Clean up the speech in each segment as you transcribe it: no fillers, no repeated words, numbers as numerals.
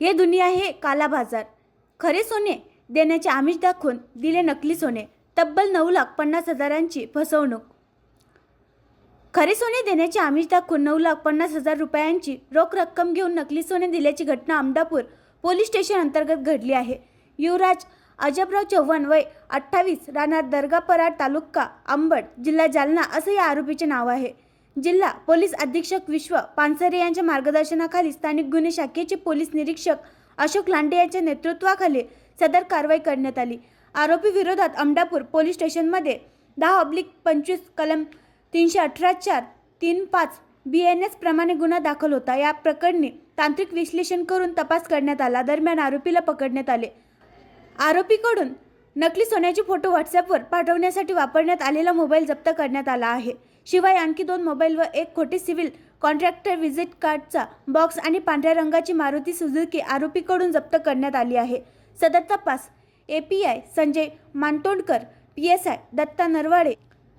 हे दुनिया हे काला बाजार। खरे सोने देण्याचे आमिष दाखवून दिले नकली सोने। तब्बल 9,50,000ची फसवणूक। खरे सोने देण्याचे आमिष दाखवून 9,50,000 रुपयांची रोख रक्कम घेऊन नकली सोने दिल्याची घटना आमदापूर पोलीस स्टेशन अंतर्गत घडली आहे। युवराज अजबराव चव्हाण वय 28 राहणार दर्गापराड तालुका अंबड जिल्हा जालना असं या आरोपीचे नाव आहे। जिल्हा पोलीस अधीक्षक विश्व पानसरे यांच्या मार्गदर्शनाखाली स्थानिक गुन्हे शाखेचे पोलीस निरीक्षक अशोक लांडे यांच्या नेतृत्वाखाली सदर कारवाई करण्यात आली। आरोपी विरोधात आमदापूर पोलीस स्टेशनमध्ये 10/25 कलम 318(4)(3)(5) BNS प्रमाणे गुन्हा दाखल होता। या प्रकरणी तांत्रिक विश्लेषण करून तपास करण्यात आला। दरम्यान आरोपीला पकडण्यात आले। आरोपीकडून नकली सोन्याचे फोटो व्हॉट्सअपवर पाठवण्यासाठी वापरण्यात आलेला मोबाईल जप्त करण्यात आला आहे। शिवाय आणखी 2 मोबाईल व एक खोटे सिव्हिल कॉन्ट्रॅक्टर व्हिजिट कार्डचा बॉक्स आणि पांढऱ्या रंगाची मारुती सुझुकी आरोपीकडून जप्त करण्यात आली आहे। सदर तपास API संजय मानतोंडकर, PSI दत्ता नरवाडे,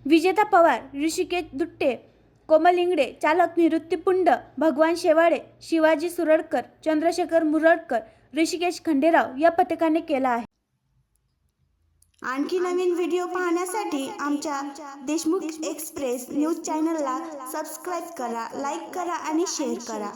विजेता पवार, ऋषिकेश दुट्टे, कोमल इंगडे, चालक निवृत्ती पुंड, भगवान शेवाळे, शिवाजी सुरडकर, चंद्रशेखर मुरडकर, ऋषिकेश खंडेराव या पथकाने केला आहे। आणखी नवीन व्हिडिओ पाहण्यासाठी आमच्या देशमुख एक्सप्रेस न्यूज चॅनलला सबस्क्राईब करा, लाईक करा आणि शेअर करा।